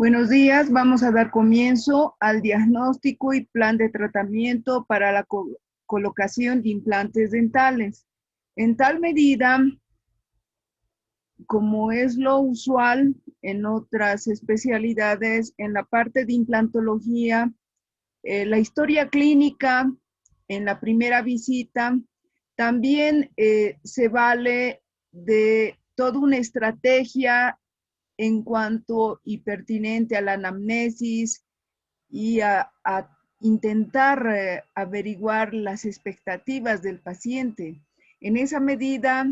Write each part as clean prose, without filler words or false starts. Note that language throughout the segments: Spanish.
Buenos días, vamos a dar comienzo al diagnóstico y plan de tratamiento para la colocación de implantes dentales. En tal medida, como es lo usual en otras especialidades, en la parte de implantología, la historia clínica en la primera visita también se vale de toda una estrategia en cuanto y pertinente a la anamnesis y a intentar averiguar las expectativas del paciente. En esa medida,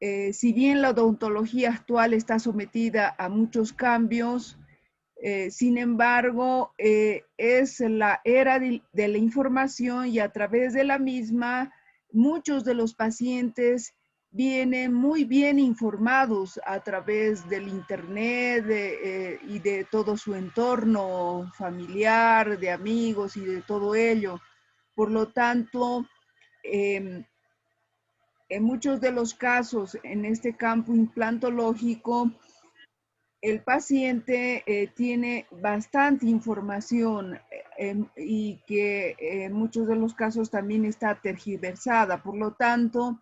si bien la odontología actual está sometida a muchos cambios, sin embargo, es la era de la información y a través de la misma, muchos de los pacientes vienen muy bien informados a través del internet y de todo su entorno familiar, de amigos y de todo ello. Por lo tanto, eh, en muchos de los casos en este campo implantológico, el paciente tiene bastante información y que en muchos de los casos también está tergiversada. Por lo tanto,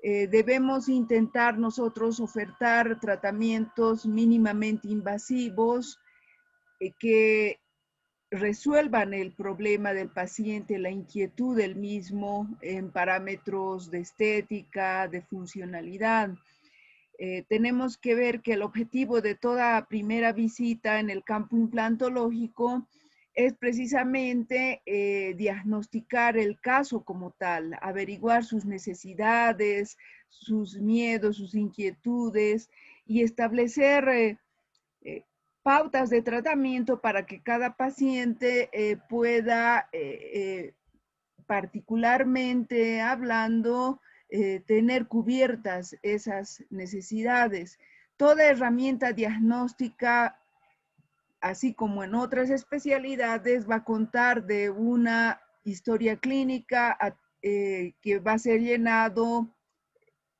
debemos intentar nosotros ofertar tratamientos mínimamente invasivos que resuelvan el problema del paciente, la inquietud del mismo en parámetros de estética, de funcionalidad. Tenemos que ver que el objetivo de toda primera visita en el campo implantológico es precisamente diagnosticar el caso como tal, averiguar sus necesidades, sus miedos, sus inquietudes y establecer pautas de tratamiento para que cada paciente pueda particularmente hablando, tener cubiertas esas necesidades. Toda herramienta diagnóstica, así como en otras especialidades, va a contar de una historia clínica que va a ser llenado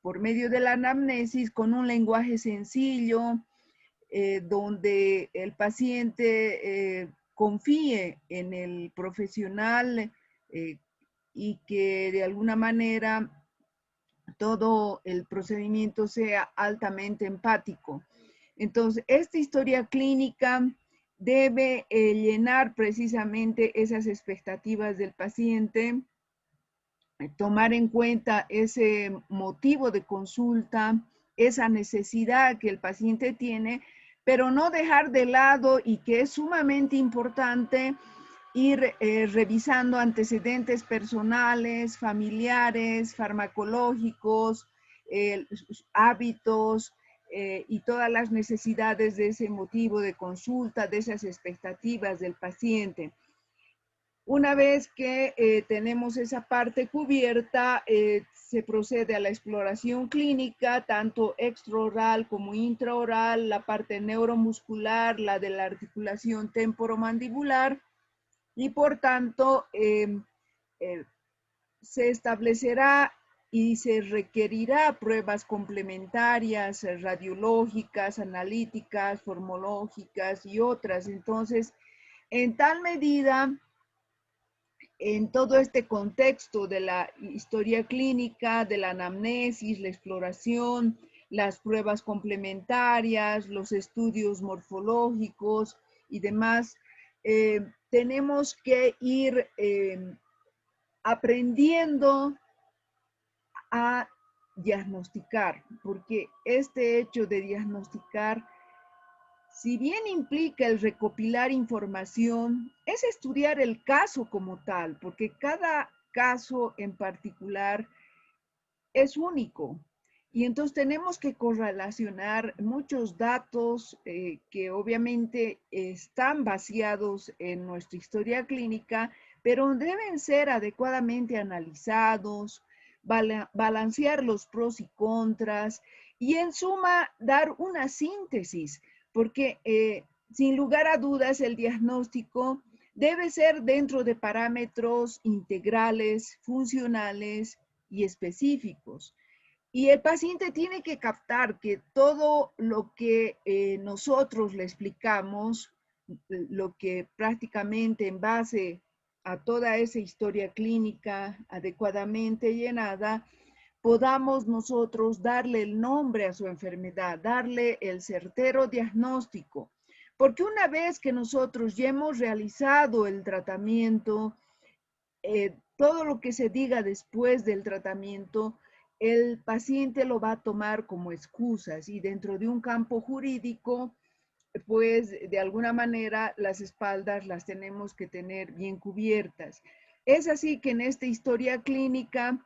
por medio de la anamnesis con un lenguaje sencillo, donde el paciente confíe en el profesional y que de alguna manera todo el procedimiento sea altamente empático. Entonces, esta historia clínica debe llenar precisamente esas expectativas del paciente, tomar en cuenta ese motivo de consulta, esa necesidad que el paciente tiene, pero no dejar de lado y que es sumamente importante ir revisando antecedentes personales, familiares, farmacológicos, hábitos y todas las necesidades de ese motivo de consulta, de esas expectativas del paciente. Una vez que tenemos esa parte cubierta, se procede a la exploración clínica, tanto extraoral como intraoral, la parte neuromuscular, la de la articulación temporomandibular, y por tanto se establecerá y se requerirá pruebas complementarias, radiológicas, analíticas, formológicas y otras. Entonces, en tal medida, en todo este contexto de la historia clínica, de la anamnesis, la exploración, las pruebas complementarias, los estudios morfológicos y demás, tenemos que ir aprendiendo a diagnosticar, porque este hecho de diagnosticar, si bien implica el recopilar información, es estudiar el caso como tal, porque cada caso en particular es único. Y entonces tenemos que correlacionar muchos datos que obviamente están vaciados en nuestra historia clínica, pero deben ser adecuadamente analizados, balancear los pros y contras y en suma dar una síntesis, porque sin lugar a dudas el diagnóstico debe ser dentro de parámetros integrales, funcionales y específicos. Y el paciente tiene que captar que todo lo que nosotros le explicamos, lo que prácticamente en base a toda esa historia clínica adecuadamente llenada, podamos nosotros darle el nombre a su enfermedad, darle el certero diagnóstico. Porque una vez que nosotros ya hemos realizado el tratamiento, todo lo que se diga después del tratamiento, el paciente lo va a tomar como excusas y dentro de un campo jurídico, pues de alguna manera las espaldas las tenemos que tener bien cubiertas. Es así que en esta historia clínica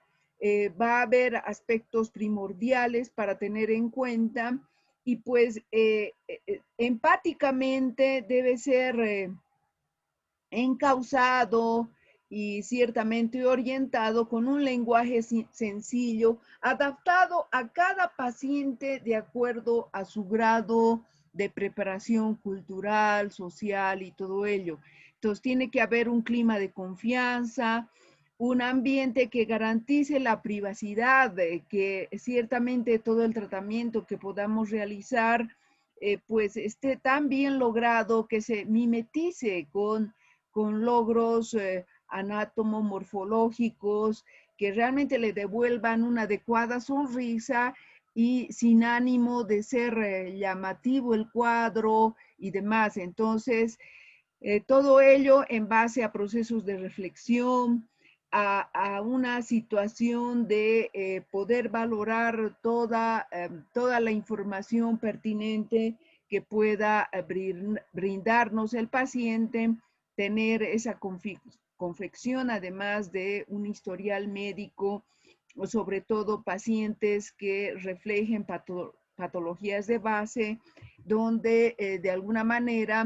va a haber aspectos primordiales para tener en cuenta y pues empáticamente debe ser encauzado y ciertamente orientado con un lenguaje sencillo, adaptado a cada paciente de acuerdo a su grado de preparación cultural, social y todo ello. Entonces tiene que haber un clima de confianza, un ambiente que garantice la privacidad, que ciertamente todo el tratamiento que podamos realizar pues esté tan bien logrado que se mimetice con logros anátomo-morfológicos que realmente le devuelvan una adecuada sonrisa y sin ánimo de ser llamativo el cuadro y demás. Entonces, todo ello en base a procesos de reflexión, a una situación de poder valorar toda la información pertinente que pueda brindarnos el paciente, tener esa confección, además de un historial médico, o sobre todo pacientes que reflejen patologías de base, donde de alguna manera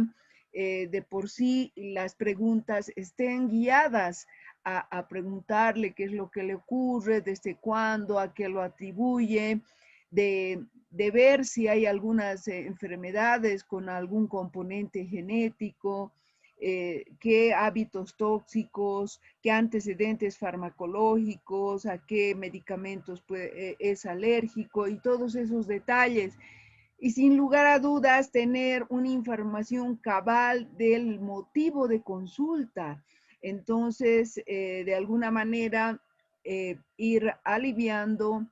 de por sí las preguntas estén guiadas a preguntarle qué es lo que le ocurre, desde cuándo, a qué lo atribuye, de ver si hay algunas enfermedades con algún componente genético, qué hábitos tóxicos, qué antecedentes farmacológicos, a qué medicamentos es alérgico y todos esos detalles. Y sin lugar a dudas, tener una información cabal del motivo de consulta. Entonces, de alguna manera, ir aliviando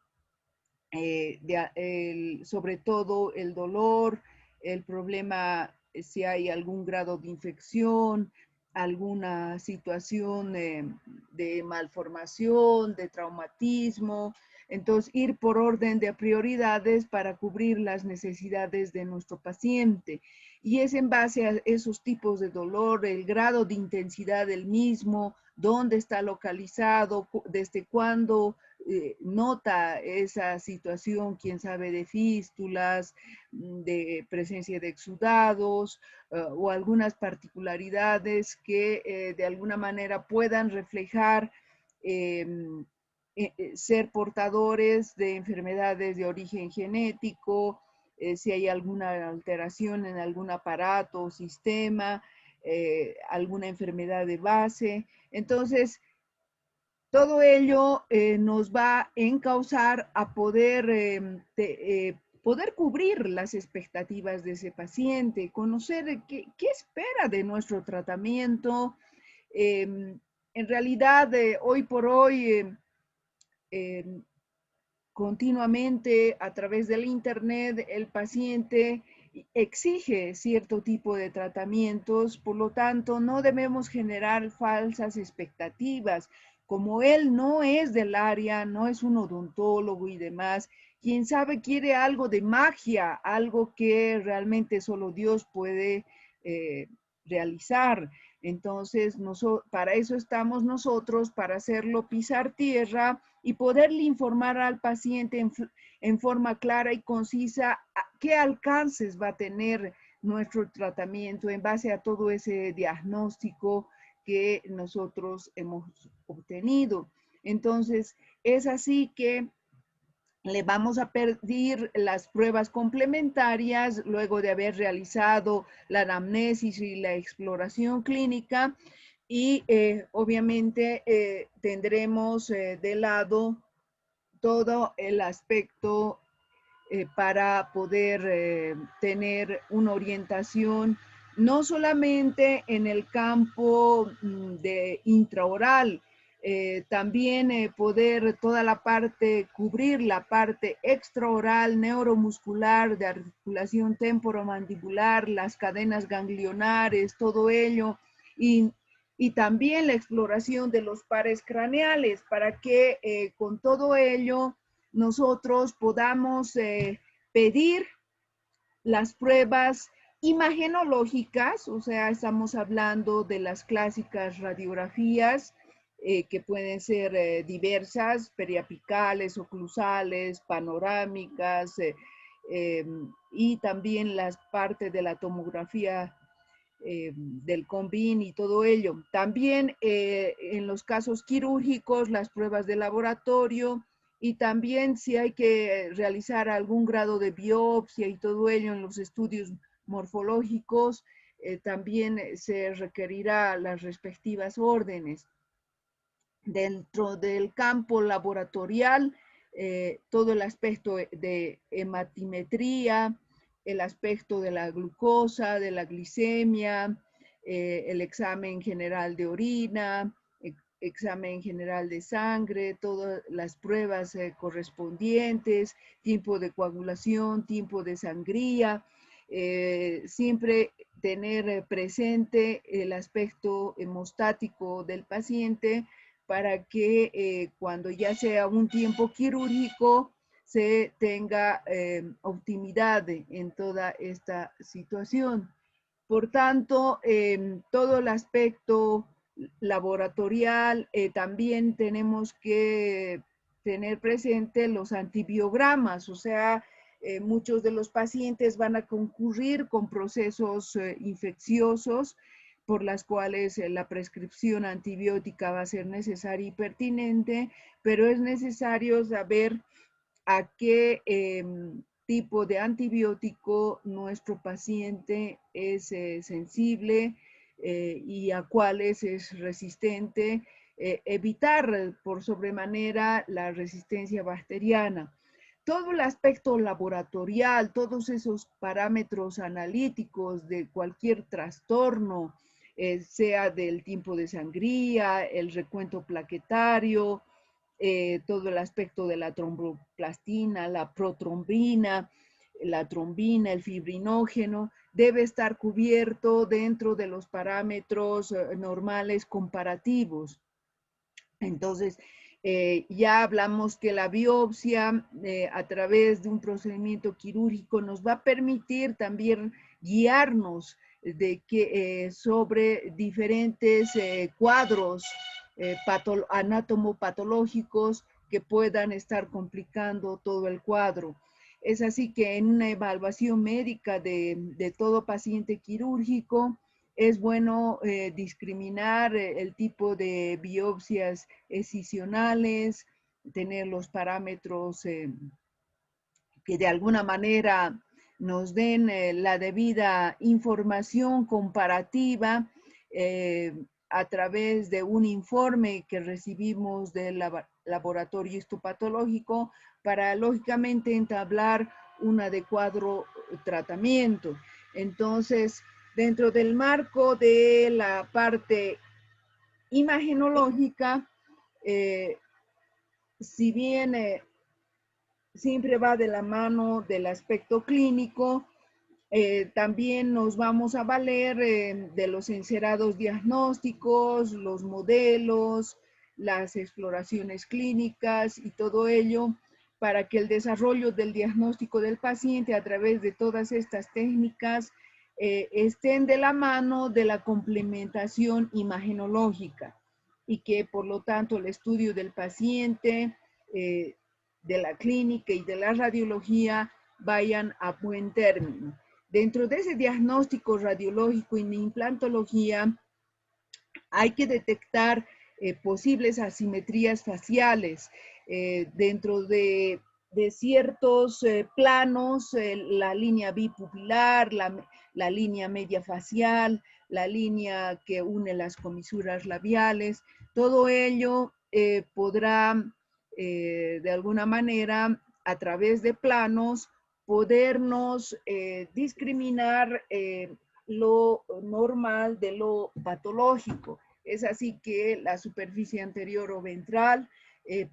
sobre todo el dolor, el problema, si hay algún grado de infección, alguna situación de malformación, de traumatismo. Entonces, ir por orden de prioridades para cubrir las necesidades de nuestro paciente. Y es en base a esos tipos de dolor, el grado de intensidad del mismo, dónde está localizado, desde cuándo nota esa situación, quién sabe, de fístulas, de presencia de exudados o algunas particularidades que de alguna manera puedan reflejar ser portadores de enfermedades de origen genético, si hay alguna alteración en algún aparato o sistema, alguna enfermedad de base. Entonces, todo ello nos va a encauzar a poder cubrir las expectativas de ese paciente, conocer qué espera de nuestro tratamiento. En realidad, hoy por hoy, continuamente a través del Internet, el paciente exige cierto tipo de tratamientos, por lo tanto, no debemos generar falsas expectativas. Como él no es del área, no es un odontólogo y demás, quien sabe quiere algo de magia, algo que realmente solo Dios puede realizar. Entonces, para eso estamos nosotros, para hacerlo pisar tierra y poderle informar al paciente en forma clara y concisa qué alcances va a tener nuestro tratamiento en base a todo ese diagnóstico que nosotros hemos obtenido. Entonces, es así que le vamos a pedir las pruebas complementarias luego de haber realizado la anamnesis y la exploración clínica y obviamente tendremos de lado todo el aspecto para poder tener una orientación no solamente en el campo de intraoral, también poder toda la parte, cubrir la parte extraoral, neuromuscular, de articulación temporomandibular, las cadenas ganglionares, todo ello, y también la exploración de los pares craneales, para que con todo ello nosotros podamos pedir las pruebas imagenológicas, o sea, estamos hablando de las clásicas radiografías que pueden ser diversas, periapicales, oclusales, panorámicas, y también las partes de la tomografía del CONVIN y todo ello. También en los casos quirúrgicos, las pruebas de laboratorio, y también si hay que realizar algún grado de biopsia y todo ello en los estudios morfológicos, también se requerirá las respectivas órdenes. Dentro del campo laboratorial, todo el aspecto de hematimetría, el aspecto de la glucosa, de la glicemia, el examen general de orina, examen general de sangre, todas las pruebas correspondientes, tiempo de coagulación, tiempo de sangría, siempre tener presente el aspecto hemostático del paciente para que cuando ya sea un tiempo quirúrgico se tenga optimidad en toda esta situación. Por tanto, todo el aspecto laboratorial, también tenemos que tener presente los antibiogramas, o sea, muchos de los pacientes van a concurrir con procesos infecciosos por las cuales la prescripción antibiótica va a ser necesaria y pertinente, pero es necesario saber a qué tipo de antibiótico nuestro paciente es sensible y a cuáles es resistente, evitar por sobremanera la resistencia bacteriana. Todo el aspecto laboratorial, todos esos parámetros analíticos de cualquier trastorno, sea del tiempo de sangría, el recuento plaquetario, todo el aspecto de la tromboplastina, la protrombina, la trombina, el fibrinógeno, debe estar cubierto dentro de los parámetros normales comparativos. Entonces, ya hablamos que la biopsia a través de un procedimiento quirúrgico nos va a permitir también guiarnos de que, sobre diferentes cuadros anatomopatológicos que puedan estar complicando todo el cuadro. Es así que en una evaluación médica de todo paciente quirúrgico, es bueno discriminar el tipo de biopsias excisionales, tener los parámetros que de alguna manera nos den la debida información comparativa a través de un informe que recibimos del laboratorio histopatológico para lógicamente entablar un adecuado tratamiento. Entonces, dentro del marco de la parte imagenológica, si bien siempre va de la mano del aspecto clínico, también nos vamos a valer de los encerados diagnósticos, los modelos, las exploraciones clínicas y todo ello para que el desarrollo del diagnóstico del paciente a través de todas estas técnicas estén de la mano de la complementación imagenológica y que por lo tanto el estudio del paciente, de la clínica y de la radiología vayan a buen término. Dentro de ese diagnóstico radiológico y en implantología hay que detectar posibles asimetrías faciales dentro de ciertos planos, la línea bipupilar, la línea media facial, la línea que une las comisuras labiales, todo ello podrá de alguna manera, a través de planos, podernos discriminar lo normal de lo patológico. Es así que la superficie anterior o ventral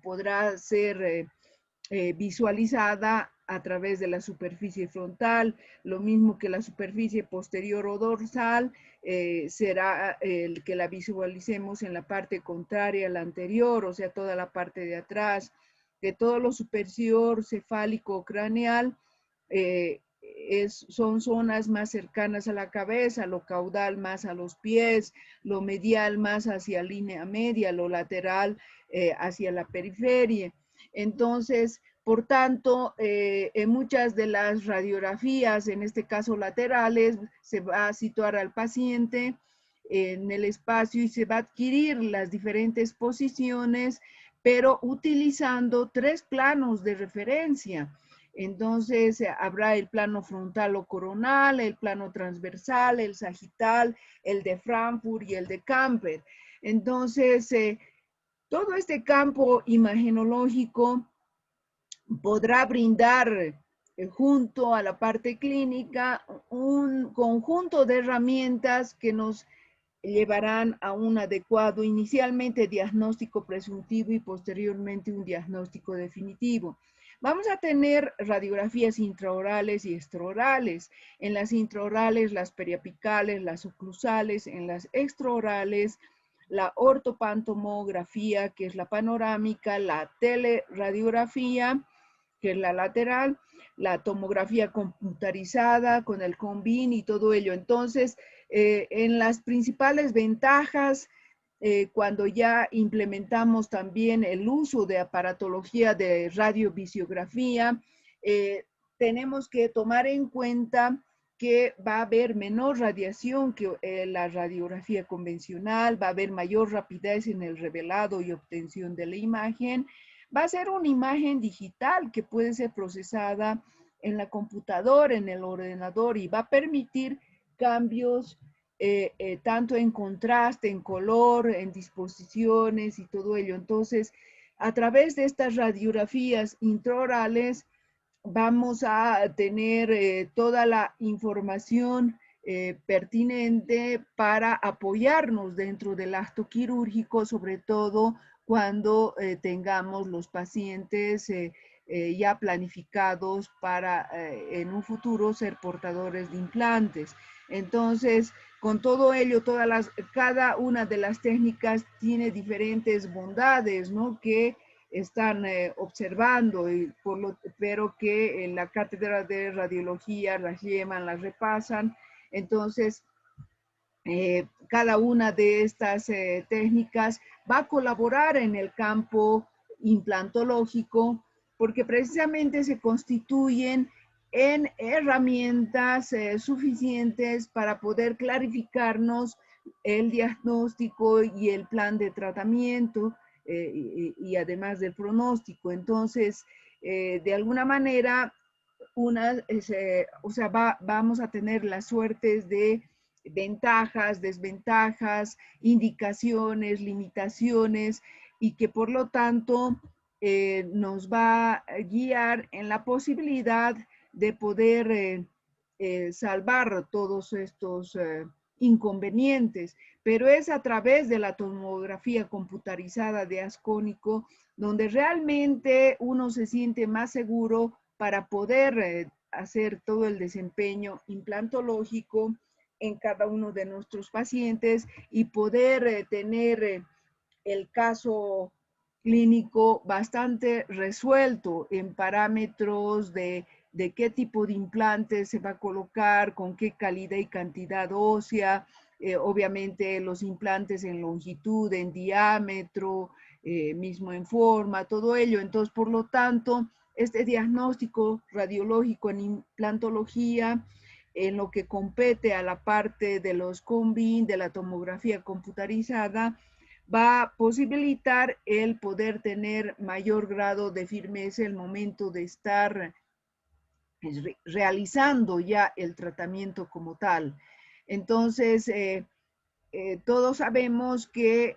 podrá ser visualizada a través de la superficie frontal, lo mismo que la superficie posterior o dorsal, será el que la visualicemos en la parte contraria a la anterior, o sea, toda la parte de atrás, que todo lo superior cefálico craneal son zonas más cercanas a la cabeza, lo caudal más a los pies, lo medial más hacia línea media, lo lateral hacia la periferia. Entonces, por tanto, en muchas de las radiografías, en este caso laterales, se va a situar al paciente en el espacio y se va a adquirir las diferentes posiciones, pero utilizando 3 planos de referencia. Entonces, habrá el plano frontal o coronal, el plano transversal, el sagital, el de Frankfurt y el de Camper. Entonces, todo este campo imagenológico podrá brindar junto a la parte clínica un conjunto de herramientas que nos llevarán a un adecuado inicialmente diagnóstico presuntivo y posteriormente un diagnóstico definitivo. Vamos a tener radiografías intraorales y extraorales. En las intraorales, las periapicales, las oclusales. En las extraorales, la ortopantomografía, que es la panorámica, la teleradiografía, que es la lateral, la tomografía computarizada con el CONBIN y todo ello. Entonces, en las principales ventajas, cuando ya implementamos también el uso de aparatología de radiovisiografía, tenemos que tomar en cuenta que va a haber menor radiación que la radiografía convencional, va a haber mayor rapidez en el revelado y obtención de la imagen. Va a ser una imagen digital que puede ser procesada en la computadora, en el ordenador, y va a permitir cambios tanto en contraste, en color, en disposiciones y todo ello. Entonces, a través de estas radiografías intraorales, vamos a tener toda la información pertinente para apoyarnos dentro del acto quirúrgico, sobre todo cuando tengamos los pacientes ya planificados para en un futuro ser portadores de implantes. Entonces, con todo ello, cada una de las técnicas tiene diferentes bondades, ¿no? Que están observando, pero que en la cátedra de radiología las llevan, las repasan. Entonces, cada una de estas técnicas va a colaborar en el campo implantológico porque precisamente se constituyen en herramientas suficientes para poder clarificarnos el diagnóstico y el plan de tratamiento y además del pronóstico. Entonces, de alguna manera, vamos a tener las suertes de ventajas, desventajas, indicaciones, limitaciones y que por lo tanto nos va a guiar en la posibilidad de poder salvar todos estos inconvenientes, pero es a través de la tomografía computarizada de ascónico donde realmente uno se siente más seguro para poder hacer todo el desempeño implantológico en cada uno de nuestros pacientes y poder tener el caso clínico bastante resuelto en parámetros de qué tipo de implante se va a colocar, con qué calidad y cantidad ósea, obviamente los implantes en longitud, en diámetro, mismo en forma, todo ello. Entonces, por lo tanto, este diagnóstico radiológico en implantología, en lo que compete a la parte de los CONBIN, de la tomografía computarizada, va a posibilitar el poder tener mayor grado de firmeza el momento de estar realizando ya el tratamiento como tal. Entonces, todos sabemos que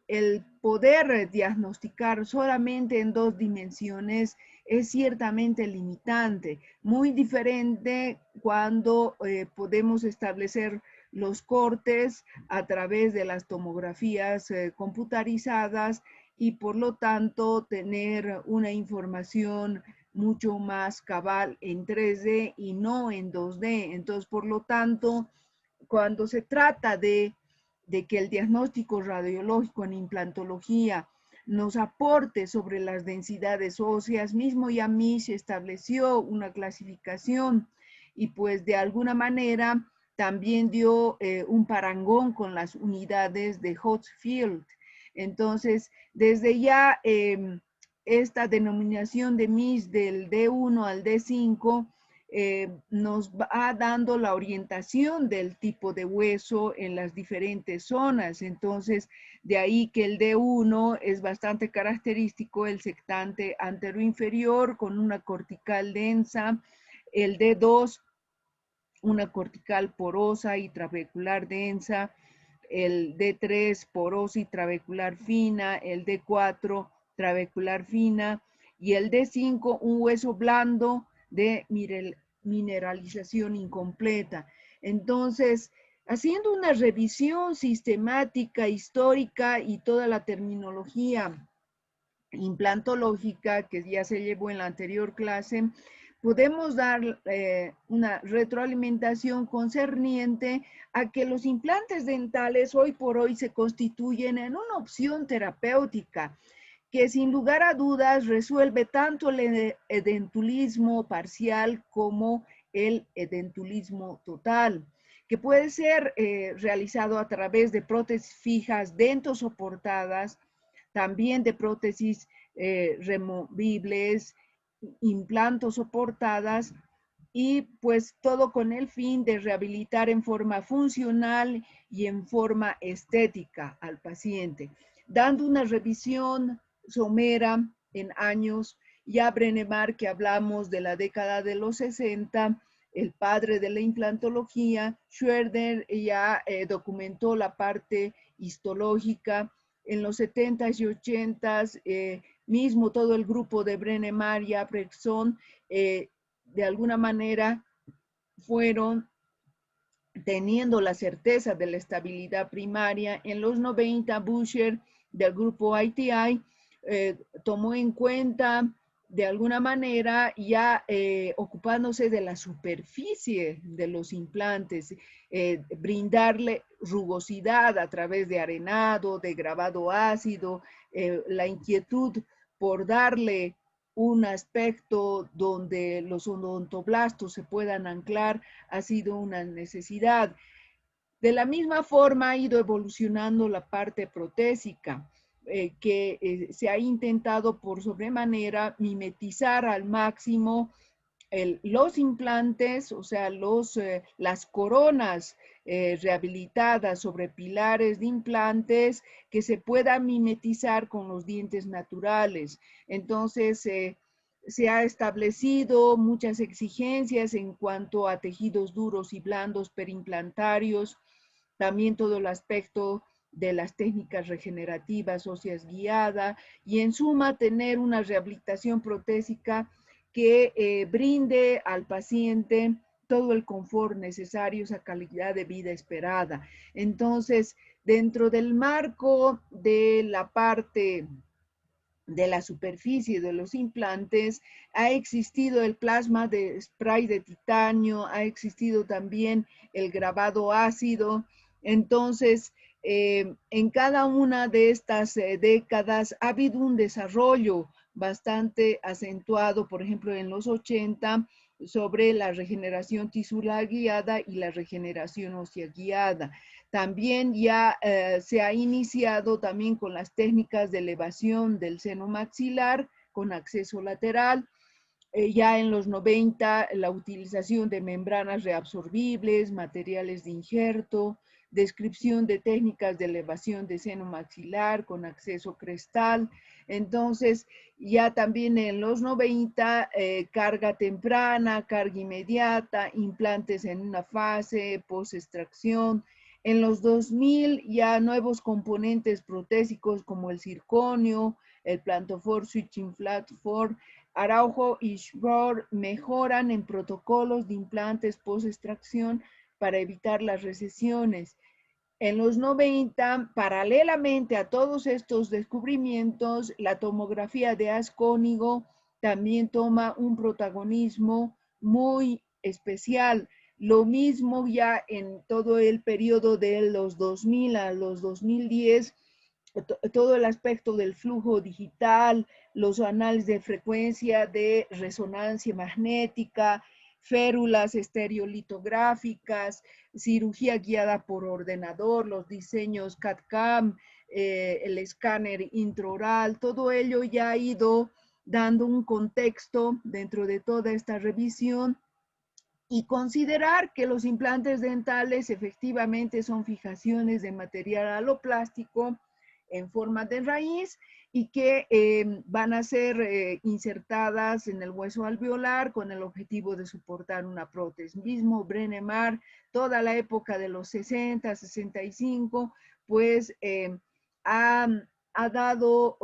el poder diagnosticar solamente en 2 dimensiones es ciertamente limitante, muy diferente cuando podemos establecer los cortes a través de las tomografías computarizadas y por lo tanto tener una información mucho más cabal en 3D y no en 2D. Entonces, por lo tanto, cuando se trata de que el diagnóstico radiológico en implantología nos aporte sobre las densidades óseas, mismo Yamiche estableció una clasificación y pues de alguna manera también dio un parangón con las unidades de Hochschild. Entonces, desde ya esta denominación de MIS del D1 al D5 nos va dando la orientación del tipo de hueso en las diferentes zonas. Entonces, de ahí que el D1 es bastante característico, el sectante anteroinferior con una cortical densa, el D2 una cortical porosa y trabecular densa, el D3 porosa y trabecular fina, el D4 trabecular fina y el D5 un hueso blando de mineralización incompleta. Entonces, haciendo una revisión sistemática, histórica y toda la terminología implantológica que ya se llevó en la anterior clase, podemos dar una retroalimentación concerniente a que los implantes dentales hoy por hoy se constituyen en una opción terapéutica que sin lugar a dudas resuelve tanto el edentulismo parcial como el edentulismo total, que puede ser realizado a través de prótesis fijas dentosoportadas, también de prótesis removibles, implantos soportadas y pues todo con el fin de rehabilitar en forma funcional y en forma estética al paciente, dando una revisión somera en años. Ya Brennemar, que hablamos de la década de los 60, el padre de la implantología, Schwerder ya documentó la parte histológica. En los 70s y 80s, mismo todo el grupo de Brennemar y Albrechtson, de alguna manera fueron teniendo la certeza de la estabilidad primaria. En los 90, Buscher del grupo ITI tomó en cuenta de alguna manera ya ocupándose de la superficie de los implantes, brindarle rugosidad a través de arenado, de grabado ácido, la inquietud por darle un aspecto donde los odontoblastos se puedan anclar ha sido una necesidad. De la misma forma ha ido evolucionando la parte protésica, que se ha intentado por sobremanera mimetizar al máximo los implantes, o sea, las coronas rehabilitadas sobre pilares de implantes que se puedan mimetizar con los dientes naturales. Entonces, se ha establecido muchas exigencias en cuanto a tejidos duros y blandos perimplantarios, también todo el aspecto de las técnicas regenerativas óseas guiada y en suma tener una rehabilitación protésica que brinde al paciente todo el confort necesario, esa calidad de vida esperada. Entonces, dentro del marco de la parte de la superficie de los implantes, ha existido el plasma de spray de titanio, ha existido también el grabado ácido. Entonces, en cada una de estas décadas ha habido un desarrollo bastante acentuado, por ejemplo, en los 80, sobre la regeneración tisular guiada y la regeneración ósea guiada. También ya se ha iniciado también con las técnicas de elevación del seno maxilar con acceso lateral. Ya en los 90, la utilización de membranas reabsorbibles, materiales de injerto, descripción de técnicas de elevación de seno maxilar con acceso crestal. Entonces, ya también en los 90, carga temprana, carga inmediata, implantes en una fase, post-extracción, En los 2000 ya nuevos componentes protésicos como el circonio, el Plantofor Switching Platform, Araujo y Schroer mejoran en protocolos de implantes post-extracción para evitar las recesiones. En los 90, paralelamente a todos estos descubrimientos, la tomografía de haz cónigo también toma un protagonismo muy especial. Lo mismo ya en todo el periodo de los 2000 a los 2010, todo el aspecto del flujo digital, los análisis de frecuencia de resonancia magnética, férulas estereolitográficas, cirugía guiada por ordenador, los diseños CAD-CAM, el escáner intraoral, todo ello ya ha ido dando un contexto dentro de toda esta revisión y considerar que los implantes dentales efectivamente son fijaciones de material aloplástico en forma de raíz y que van a ser insertadas en el hueso alveolar con el objetivo de soportar una prótesis. Mismo Brennemar, toda la época de los 60, 65, pues ha dado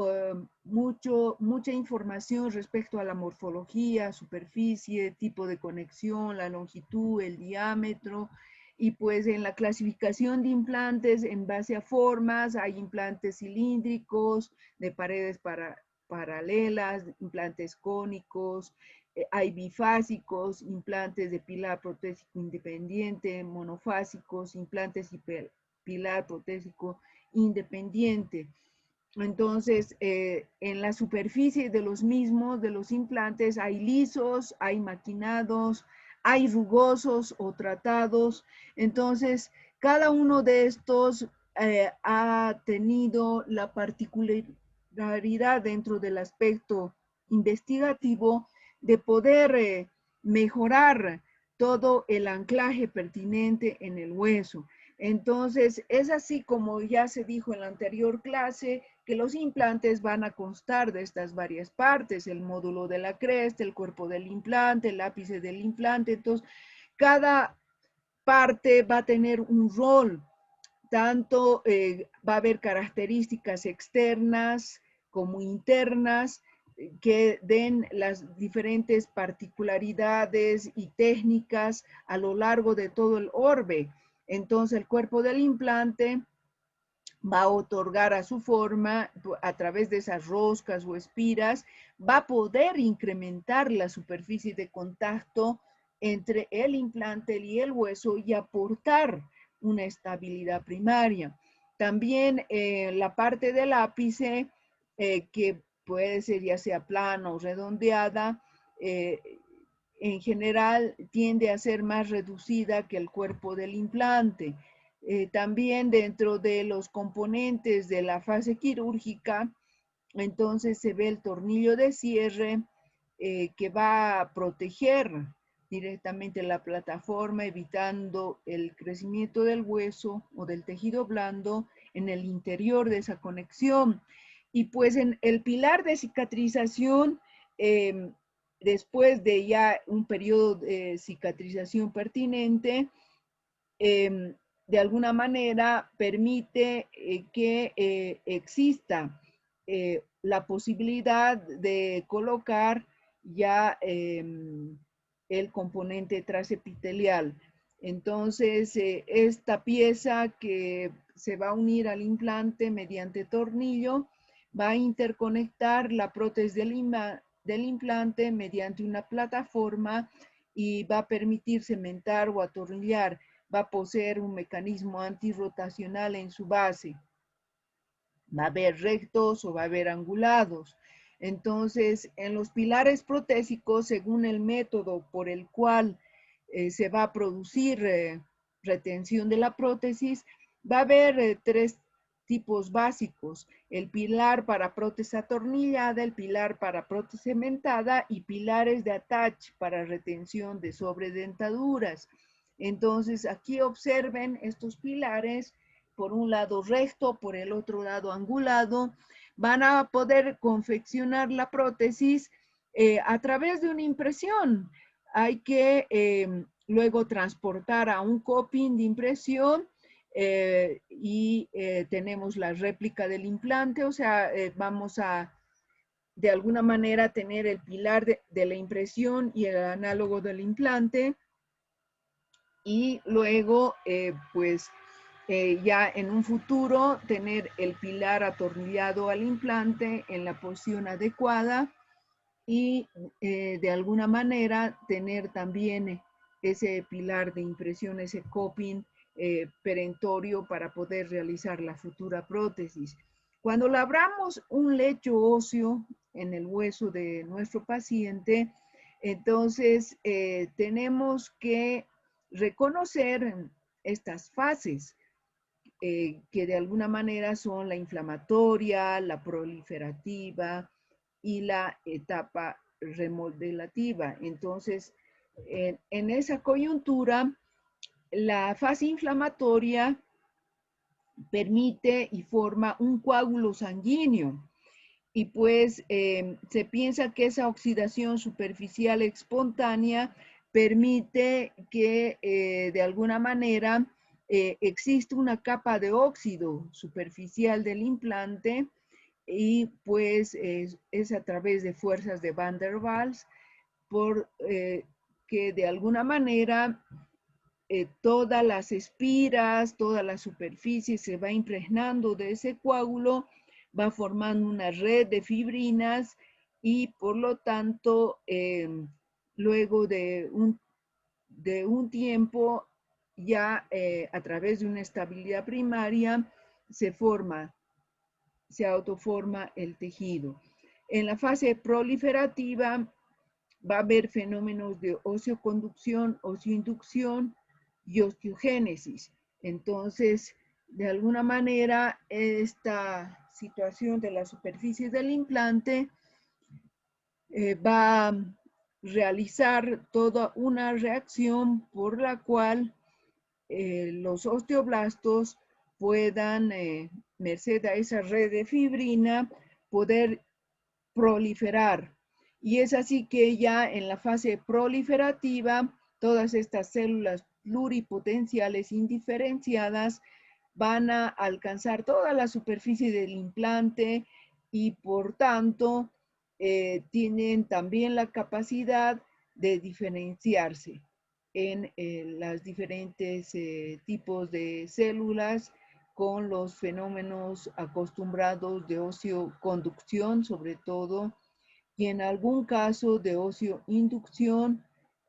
mucha información respecto a la morfología, superficie, tipo de conexión, la longitud, el diámetro, y pues en la clasificación de implantes en base a formas, hay implantes cilíndricos, de paredes paralelas, implantes cónicos, hay bifásicos, implantes de pilar protésico independiente, monofásicos, implantes y pilar protésico independiente. Entonces, en la superficie de los mismos, de los implantes, hay lisos, hay maquinados, hay rugosos o tratados. Entonces, cada uno de estos ha tenido la particularidad dentro del aspecto investigativo de poder mejorar todo el anclaje pertinente en el hueso. Entonces, es así como ya se dijo en la anterior clase, que los implantes van a constar de estas varias partes, el módulo de la cresta, el cuerpo del implante, el ápice del implante. Entonces, cada parte va a tener un rol, tanto va a haber características externas como internas que den las diferentes particularidades y técnicas a lo largo de todo el orbe. Entonces, el cuerpo del implante va a otorgar a su forma, a través de esas roscas o espiras, va a poder incrementar la superficie de contacto entre el implante y el hueso y aportar una estabilidad primaria. También la parte del ápice, que puede ser ya sea plana o redondeada, en general tiende a ser más reducida que el cuerpo del implante. También dentro de los componentes de la fase quirúrgica, entonces se ve el tornillo de cierre que va a proteger directamente la plataforma, evitando el crecimiento del hueso o del tejido blando en el interior de esa conexión. Y pues en el pilar de cicatrización, después de ya un periodo de cicatrización pertinente, de alguna manera permite que exista la posibilidad de colocar ya el componente transepitelial. Entonces, esta pieza que se va a unir al implante mediante tornillo va a interconectar la prótesis del implante mediante una plataforma y va a permitir cementar o atornillar. Va a poseer un mecanismo antirrotacional en su base. Va a haber rectos o va a haber angulados. Entonces, en los pilares protésicos, según el método por el cual se va a producir retención de la prótesis, va a haber tres tipos básicos: el pilar para prótesis atornillada, el pilar para prótesis cementada y pilares de attach para retención de sobredentaduras. Entonces, aquí observen estos pilares, por un lado recto, por el otro lado angulado. Van a poder confeccionar la prótesis a través de una impresión. Hay que luego transportar a un coping de impresión tenemos la réplica del implante, o sea, vamos a de alguna manera tener el pilar de la impresión y el análogo del implante, y luego ya en un futuro tener el pilar atornillado al implante en la posición adecuada y de alguna manera tener también ese pilar de impresión, ese coping perentorio para poder realizar la futura prótesis. Cuando labramos un lecho óseo en el hueso de nuestro paciente, entonces tenemos que reconocer estas fases que de alguna manera son la inflamatoria, la proliferativa y la etapa remodelativa. Entonces, en esa coyuntura, la fase inflamatoria permite y forma un coágulo sanguíneo. Y pues se piensa que esa oxidación superficial espontánea permite que de alguna manera existe una capa de óxido superficial del implante, y pues es a través de fuerzas de Van der Waals que de alguna manera todas las espiras, toda la superficie se va impregnando de ese coágulo, va formando una red de fibrinas y por lo tanto, luego de un tiempo, ya a través de una estabilidad primaria, se autoforma el tejido. En la fase proliferativa va a haber fenómenos de osteoconducción, osteoinducción y osteogénesis. Entonces, de alguna manera, esta situación de la superficie del implante va a realizar toda una reacción por la cual los osteoblastos puedan, merced a esa red de fibrina, poder proliferar. Y es así que ya en la fase proliferativa, todas estas células pluripotenciales indiferenciadas van a alcanzar toda la superficie del implante y por tanto tienen también la capacidad de diferenciarse en los diferentes tipos de células con los fenómenos acostumbrados de osteoconducción, sobre todo, y en algún caso de osteoinducción,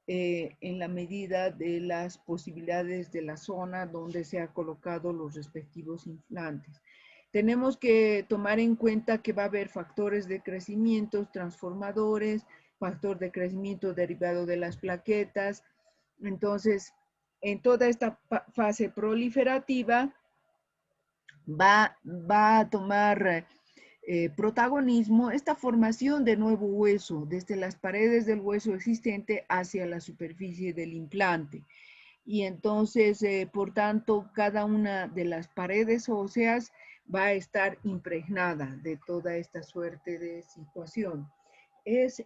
en la medida de las posibilidades de la zona donde se ha colocado los respectivos implantes. Tenemos que tomar en cuenta que va a haber factores de crecimiento transformadores, factor de crecimiento derivado de las plaquetas. Entonces, en toda esta fase proliferativa va a tomar protagonismo esta formación de nuevo hueso desde las paredes del hueso existente hacia la superficie del implante. Y entonces, por tanto, cada una de las paredes óseas va a estar impregnada de toda esta suerte de situación. Es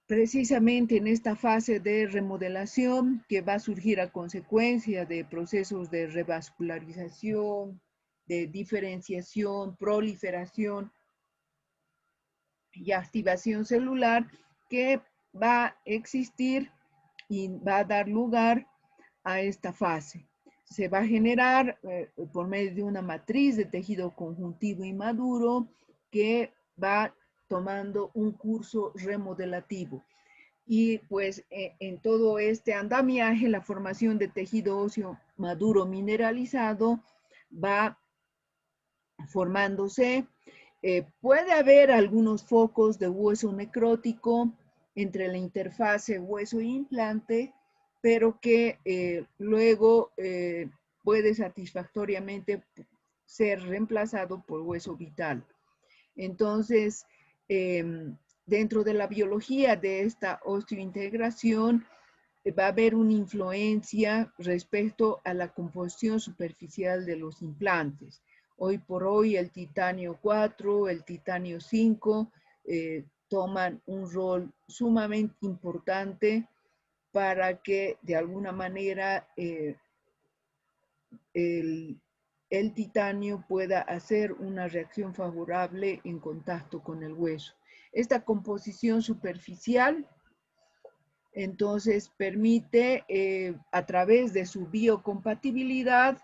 precisamente en esta fase de remodelación que va a surgir a consecuencia de procesos de revascularización, de diferenciación, proliferación y activación celular, que va a existir y va a dar lugar a esta fase. Se va a generar por medio de una matriz de tejido conjuntivo inmaduro que va tomando un curso remodelativo. Y pues en todo este andamiaje, la formación de tejido óseo maduro mineralizado va formándose. Puede haber algunos focos de hueso necrótico entre la interfase hueso e implante, pero que luego puede satisfactoriamente ser reemplazado por hueso vital. Entonces, dentro de la biología de esta osteointegración, va a haber una influencia respecto a la composición superficial de los implantes. Hoy por hoy el titanio 4, el titanio 5 toman un rol sumamente importante para que de alguna manera el titanio pueda hacer una reacción favorable en contacto con el hueso. Esta composición superficial entonces permite a través de su biocompatibilidad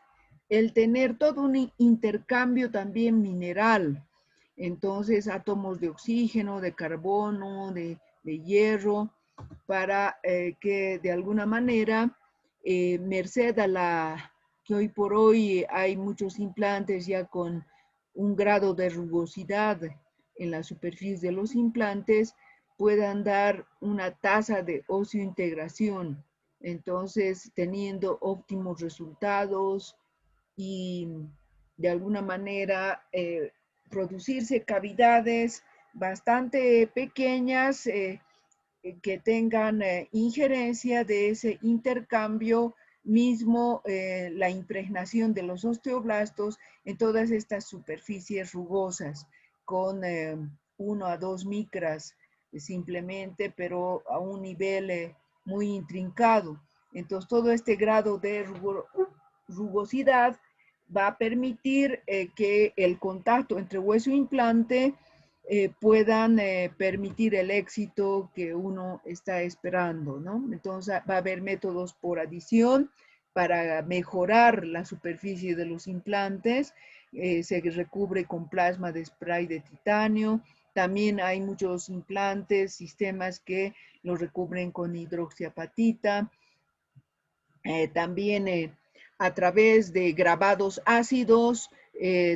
el tener todo un intercambio también mineral. Entonces átomos de oxígeno, de carbono, de hierro, para que de alguna manera, merced a la que hoy por hoy hay muchos implantes ya con un grado de rugosidad en la superficie de los implantes, puedan dar una tasa de osseointegración, entonces teniendo óptimos resultados y de alguna manera producirse cavidades bastante pequeñas que tengan injerencia de ese intercambio mismo, la impregnación de los osteoblastos en todas estas superficies rugosas con 1 a 2 micras simplemente, pero a un nivel muy intrincado. Entonces, todo este grado de rugosidad va a permitir que el contacto entre hueso e implante puedan permitir el éxito que uno está esperando, ¿no? Entonces va a haber métodos por adición para mejorar la superficie de los implantes, se recubre con plasma de spray de titanio, también hay muchos implantes, sistemas que los recubren con hidroxiapatita, también a través de grabados ácidos,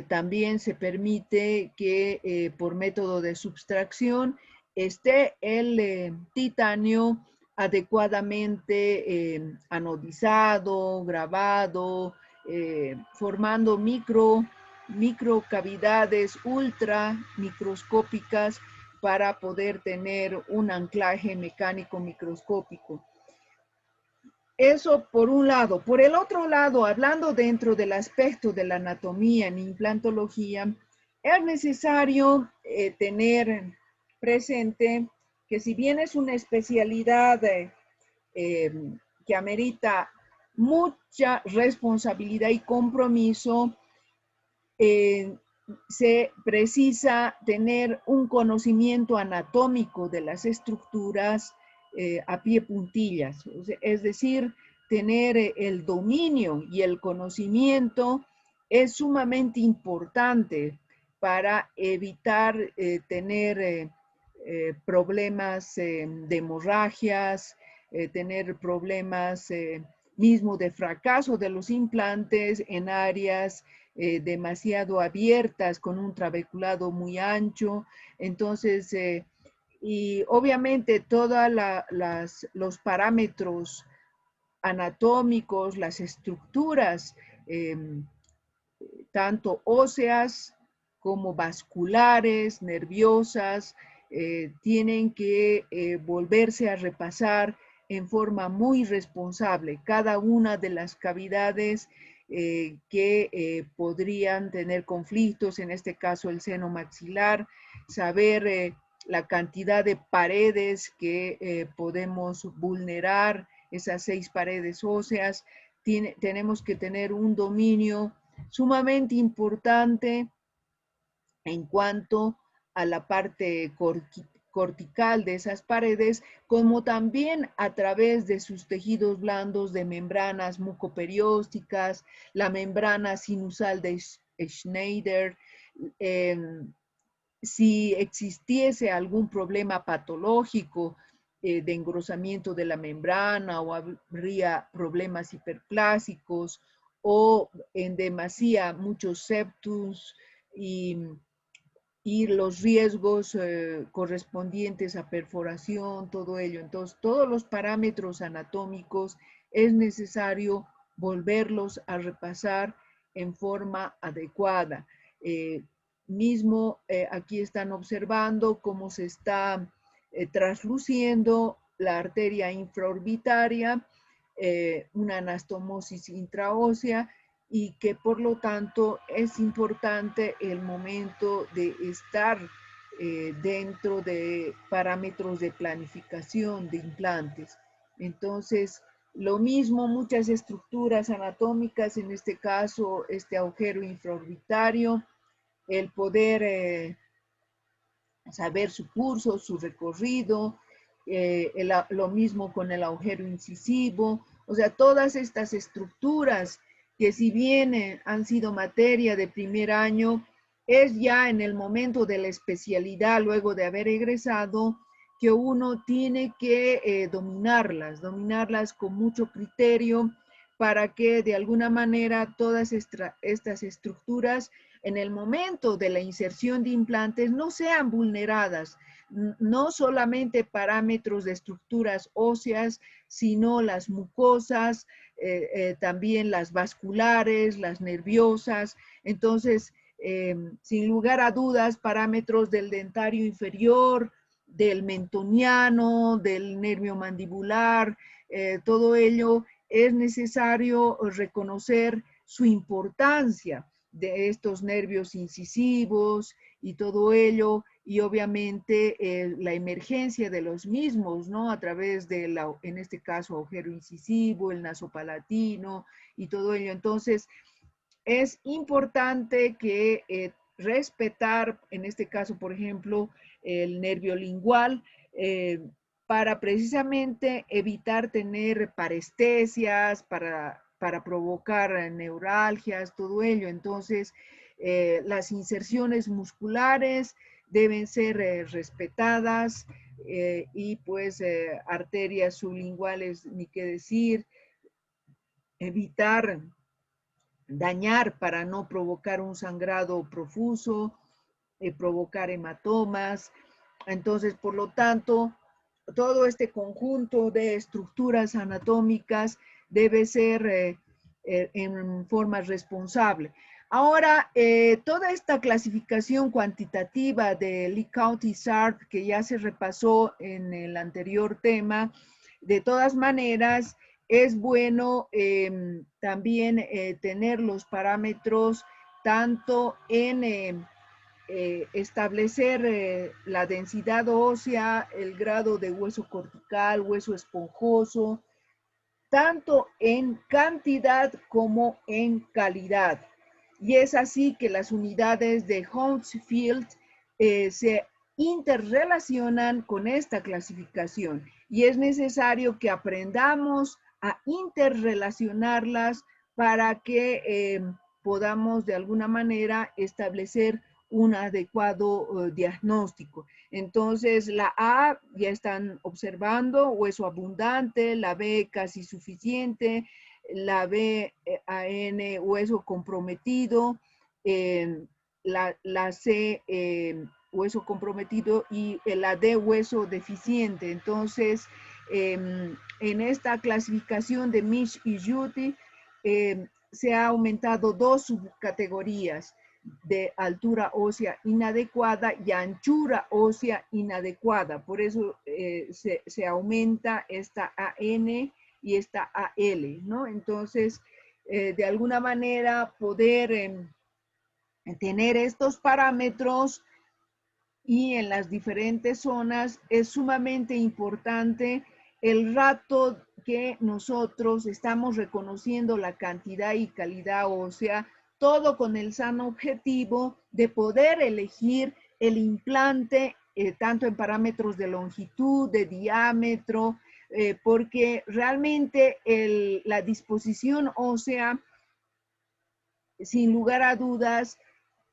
también se permite que por método de subtracción esté el titanio adecuadamente anodizado, grabado, formando microcavidades ultra microscópicas para poder tener un anclaje mecánico microscópico. Eso por un lado. Por el otro lado, hablando dentro del aspecto de la anatomía en implantología, es necesario tener presente que si bien es una especialidad que amerita mucha responsabilidad y compromiso, se precisa tener un conocimiento anatómico de las estructuras a pie puntillas, es decir, tener el dominio y el conocimiento es sumamente importante para evitar tener problemas de hemorragias, tener problemas mismo de fracaso de los implantes en áreas demasiado abiertas con un trabeculado muy ancho. Entonces, y obviamente todos los parámetros anatómicos, las estructuras, tanto óseas como vasculares, nerviosas, tienen que volverse a repasar en forma muy responsable cada una de las cavidades que podrían tener conflictos, en este caso el seno maxilar, saber la cantidad de paredes que podemos vulnerar, esas 6 paredes óseas, tenemos que tener un dominio sumamente importante en cuanto a la parte cortical de esas paredes, como también a través de sus tejidos blandos de membranas mucoperiósticas, la membrana sinusal de Schneider, si existiese algún problema patológico de engrosamiento de la membrana o habría problemas hiperplásicos o en demasía muchos septus y los riesgos correspondientes a perforación, todo ello. Entonces, todos los parámetros anatómicos es necesario volverlos a repasar en forma adecuada. Aquí están observando cómo se está trasluciendo la arteria infraorbitaria, una anastomosis intraósea, y que por lo tanto es importante el momento de estar dentro de parámetros de planificación de implantes. Entonces, Lo mismo, muchas estructuras anatómicas, en este caso, este agujero infraorbitario, el poder saber su curso, su recorrido, lo mismo con el agujero incisivo, o sea, todas estas estructuras que si bien han sido materia de primer año, es ya en el momento de la especialidad, luego de haber egresado, que uno tiene que dominarlas con mucho criterio para que de alguna manera todas estas estructuras en el momento de la inserción de implantes no sean vulneradas, no solamente parámetros de estructuras óseas, sino las mucosas, también las vasculares, las nerviosas. Entonces, sin lugar a dudas, parámetros del dentario inferior, del mentoniano, del nervio mandibular, todo ello es necesario reconocer su importancia de estos nervios incisivos y todo ello, y obviamente la emergencia de los mismos, ¿no? A través de, en este caso, agujero incisivo, el nasopalatino y todo ello. Entonces, es importante que respetar, en este caso, por ejemplo, el nervio lingual, para precisamente evitar tener parestesias, para provocar neuralgias, todo ello. Entonces, las inserciones musculares deben ser respetadas y pues arterias sublinguales, ni qué decir, evitar dañar para no provocar un sangrado profuso, provocar hematomas. Entonces, por lo tanto, todo este conjunto de estructuras anatómicas debe ser en forma responsable. Ahora, toda esta clasificación cuantitativa de Likhaut y Sharp, que ya se repasó en el anterior tema, de todas maneras, es bueno también tener los parámetros tanto en establecer la densidad ósea, el grado de hueso cortical, hueso esponjoso, tanto en cantidad como en calidad. Y es así que las unidades de Hounsfield se interrelacionan con esta clasificación y es necesario que aprendamos a interrelacionarlas para que podamos de alguna manera establecer un adecuado diagnóstico. Entonces, la A ya están observando hueso abundante, la B casi suficiente, la B, AN, hueso comprometido, la C, hueso comprometido y la D, hueso deficiente. Entonces, en esta clasificación de Misch y Judy, se ha aumentado dos subcategorías de altura ósea inadecuada y anchura ósea inadecuada. Por eso se aumenta esta AN y esta AL, ¿no? Entonces, de alguna manera poder tener estos parámetros y en las diferentes zonas es sumamente importante el rato que nosotros estamos reconociendo la cantidad y calidad ósea, todo con el sano objetivo de poder elegir el implante, tanto en parámetros de longitud, de diámetro, porque realmente la disposición ósea, sin lugar a dudas,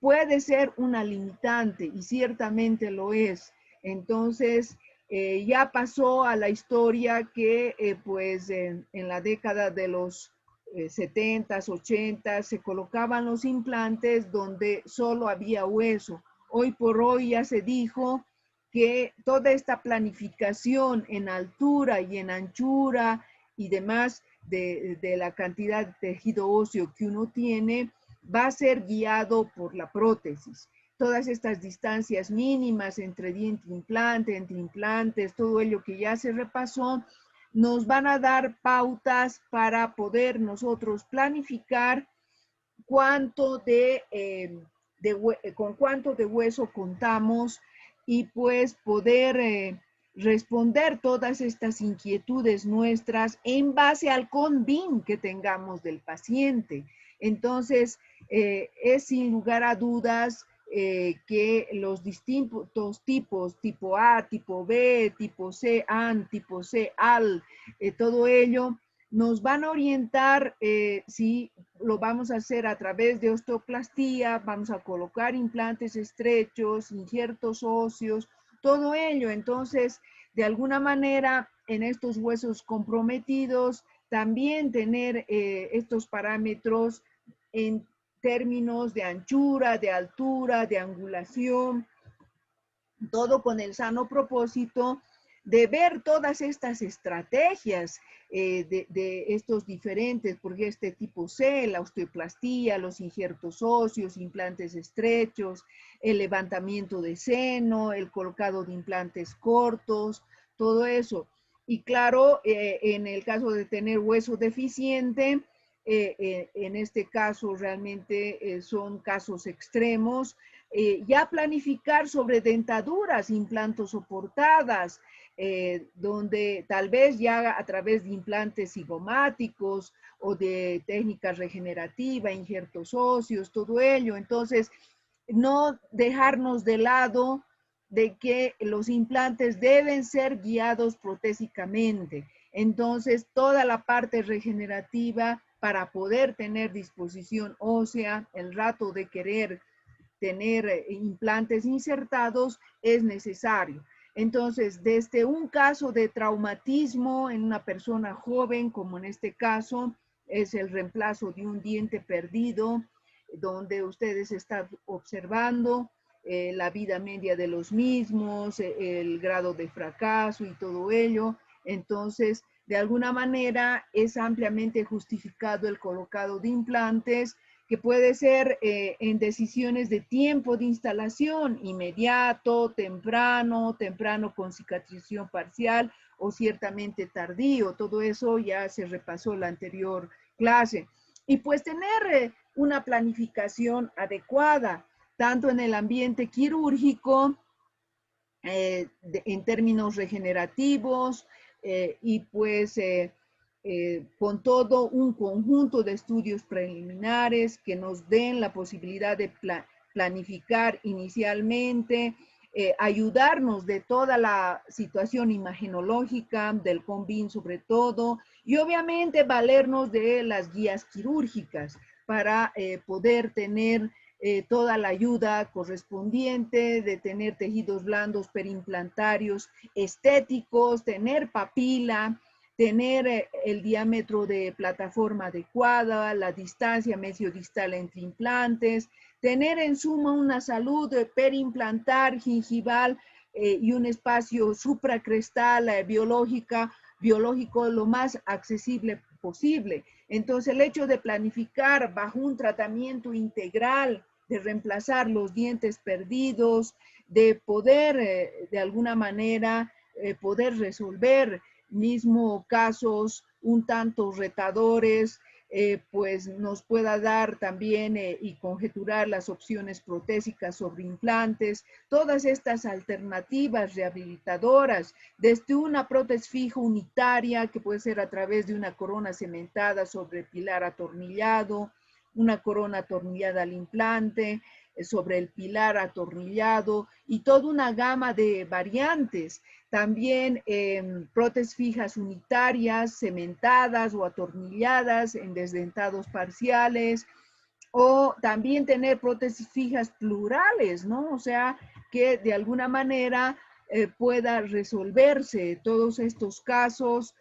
puede ser una limitante y ciertamente lo es. Entonces, ya pasó a la historia que pues en la década de los 70s, 80s se colocaban los implantes donde solo había hueso. Hoy por hoy ya se dijo que toda esta planificación en altura y en anchura y demás de la cantidad de tejido óseo que uno tiene va a ser guiado por la prótesis. Todas estas distancias mínimas entre diente e implante, entre implantes, todo ello que ya se repasó, nos van a dar pautas para poder nosotros planificar cuánto con cuánto de hueso contamos y pues poder responder todas estas inquietudes nuestras en base al CONVIN que tengamos del paciente. Entonces, es sin lugar a dudas que los distintos tipos, tipo A, tipo B, tipo C, AN, tipo C, AL, todo ello nos van a orientar si lo vamos a hacer a través de osteoplastía, vamos a colocar implantes estrechos, injertos óseos, todo ello. Entonces, de alguna manera, en estos huesos comprometidos, también tener estos parámetros en términos de anchura, de altura, de angulación, todo con el sano propósito de ver todas estas estrategias de estos diferentes, porque este tipo C, la osteoplastía, los injertos óseos, implantes estrechos, el levantamiento de seno, el colocado de implantes cortos, todo eso. Y claro, en el caso de tener hueso deficiente, en este caso realmente son casos extremos, ya planificar sobre dentaduras, implantos soportadas, donde tal vez ya a través de implantes cigomáticos o de técnicas regenerativas, injertos óseos, todo ello. Entonces, no dejarnos de lado de que los implantes deben ser guiados protésicamente. Entonces, toda la parte regenerativa para poder tener disposición ósea, el rato de querer tener implantes insertados es necesario. Entonces, desde un caso de traumatismo en una persona joven, como en este caso, es el reemplazo de un diente perdido, donde ustedes están observando la vida media de los mismos, el grado de fracaso y todo ello. Entonces, de alguna manera es ampliamente justificado el colocado de implantes, que puede ser en decisiones de tiempo de instalación, inmediato, temprano, temprano con cicatrización parcial o ciertamente tardío. Todo eso ya se repasó en la anterior clase. Y pues tener una planificación adecuada, tanto en el ambiente quirúrgico, en términos regenerativos, y pues con todo un conjunto de estudios preliminares que nos den la posibilidad de planificar inicialmente, ayudarnos de toda la situación imagenológica, del CONVIN sobre todo, y obviamente valernos de las guías quirúrgicas para poder tener toda la ayuda correspondiente, de tener tejidos blandos perimplantarios estéticos, tener papila, tener el diámetro de plataforma adecuada, la distancia mesiodistal entre implantes, tener en suma una salud perimplantar, gingival y un espacio supracrestal biológico lo más accesible posible. Entonces, el hecho de planificar bajo un tratamiento integral, de reemplazar los dientes perdidos, de poder de alguna manera poder resolver mismo casos un tanto retadores, pues nos pueda dar también y conjeturar las opciones protésicas sobre implantes, todas estas alternativas rehabilitadoras, desde una prótesis fija unitaria que puede ser a través de una corona cementada sobre pilar atornillado, una corona atornillada al implante, sobre el pilar atornillado y toda una gama de variantes. También prótesis fijas unitarias, cementadas o atornilladas en desdentados parciales, o también tener prótesis fijas plurales, ¿no? O sea, que de alguna manera pueda resolverse todos estos casos,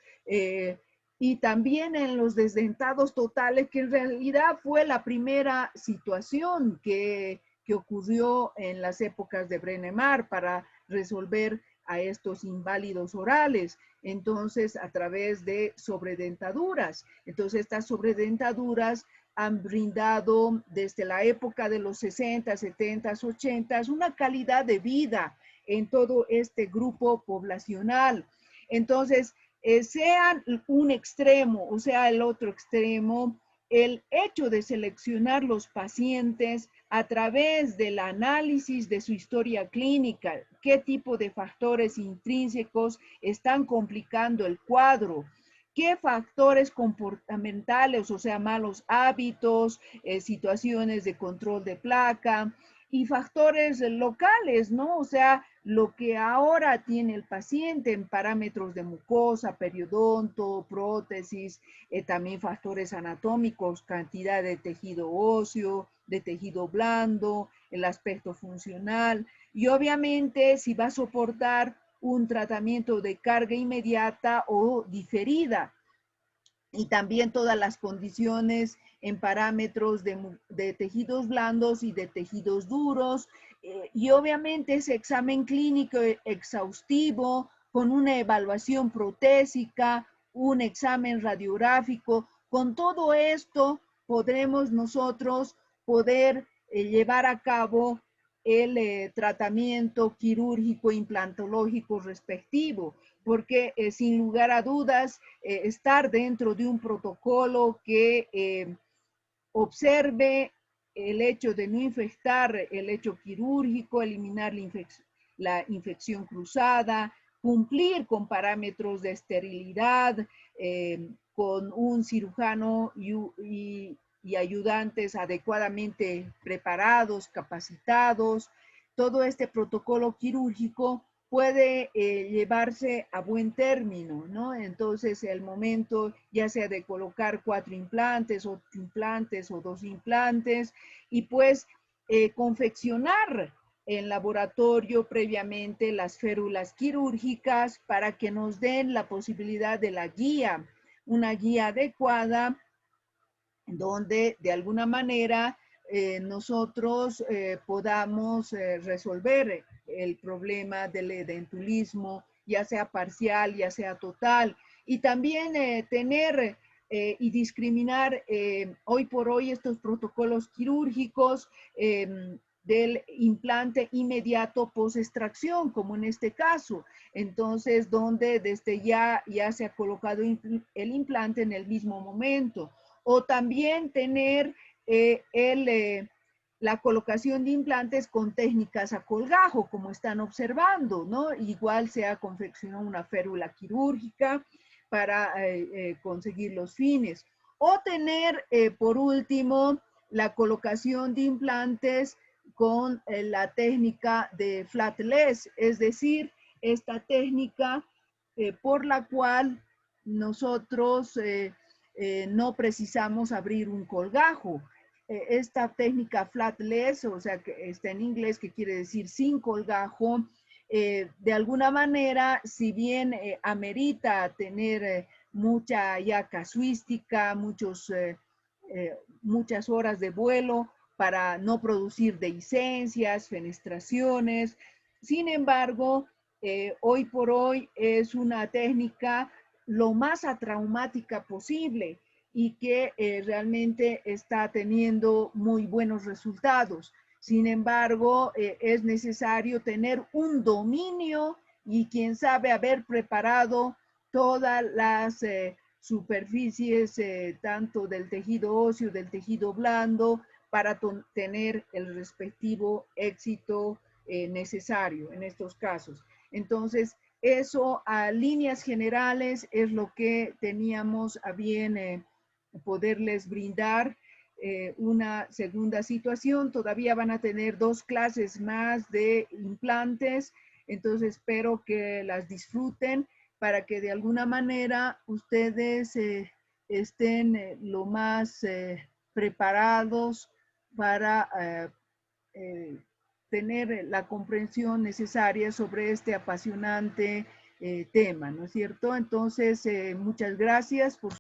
y también en los desdentados totales, que en realidad fue la primera situación que ocurrió en las épocas de Brennemar para resolver a estos inválidos orales, entonces a través de sobredentaduras. Entonces estas sobredentaduras han brindado desde la época de los 60, 70, 80 una calidad de vida en todo este grupo poblacional. Entonces, sean un extremo o sea el otro extremo, el hecho de seleccionar los pacientes a través del análisis de su historia clínica, qué tipo de factores intrínsecos están complicando el cuadro, qué factores comportamentales, o sea, malos hábitos, situaciones de control de placa y factores locales, ¿no? O sea, lo que ahora tiene el paciente en parámetros de mucosa, periodonto, prótesis, también factores anatómicos, cantidad de tejido óseo, de tejido blando, el aspecto funcional y obviamente si va a soportar un tratamiento de carga inmediata o diferida y también todas las condiciones en parámetros de tejidos blandos y de tejidos duros y obviamente ese examen clínico exhaustivo con una evaluación protésica, un examen radiográfico, con todo esto podremos nosotros poder llevar a cabo el tratamiento quirúrgico implantológico respectivo, porque sin lugar a dudas, estar dentro de un protocolo que observe el hecho de no infectar el hecho quirúrgico, eliminar la infección cruzada, cumplir con parámetros de esterilidad, con un cirujano y ayudantes adecuadamente preparados, capacitados. Todo este protocolo quirúrgico puede llevarse a buen término, ¿no? Entonces, el momento ya sea de colocar 4 implantes, 8 implantes o 2 implantes, y pues confeccionar en laboratorio previamente las férulas quirúrgicas para que nos den la posibilidad de la guía, una guía adecuada donde de alguna manera nosotros podamos resolver el problema del edentulismo, ya sea parcial, ya sea total, y también tener y discriminar hoy por hoy estos protocolos quirúrgicos del implante inmediato post-extracción, como en este caso. Entonces, donde desde ya se ha colocado el implante en el mismo momento. O también tener la colocación de implantes con técnicas a colgajo, como están observando, ¿no? Igual se ha confeccionado una férula quirúrgica para conseguir los fines. O tener, por último, la colocación de implantes con la técnica de flatless, es decir, esta técnica por la cual nosotros no precisamos abrir un colgajo. Esta técnica flatless, o sea, que está en inglés, que quiere decir sin colgajo, de alguna manera, si bien amerita tener mucha ya casuística, muchas horas de vuelo para no producir dehiscencias, fenestraciones, sin embargo, hoy por hoy es una técnica lo más atraumática posible y que realmente está teniendo muy buenos resultados. Sin embargo, es necesario tener un dominio y quién sabe haber preparado todas las superficies, tanto del tejido óseo, del tejido blando, para tener el respectivo éxito necesario en estos casos. Entonces, eso a líneas generales es lo que teníamos a bien poderles brindar. Una segunda situación, todavía van a tener 2 clases más de implantes, entonces espero que las disfruten para que de alguna manera ustedes estén lo más preparados para tener la comprensión necesaria sobre este apasionante tema, ¿no es cierto? Entonces, muchas gracias por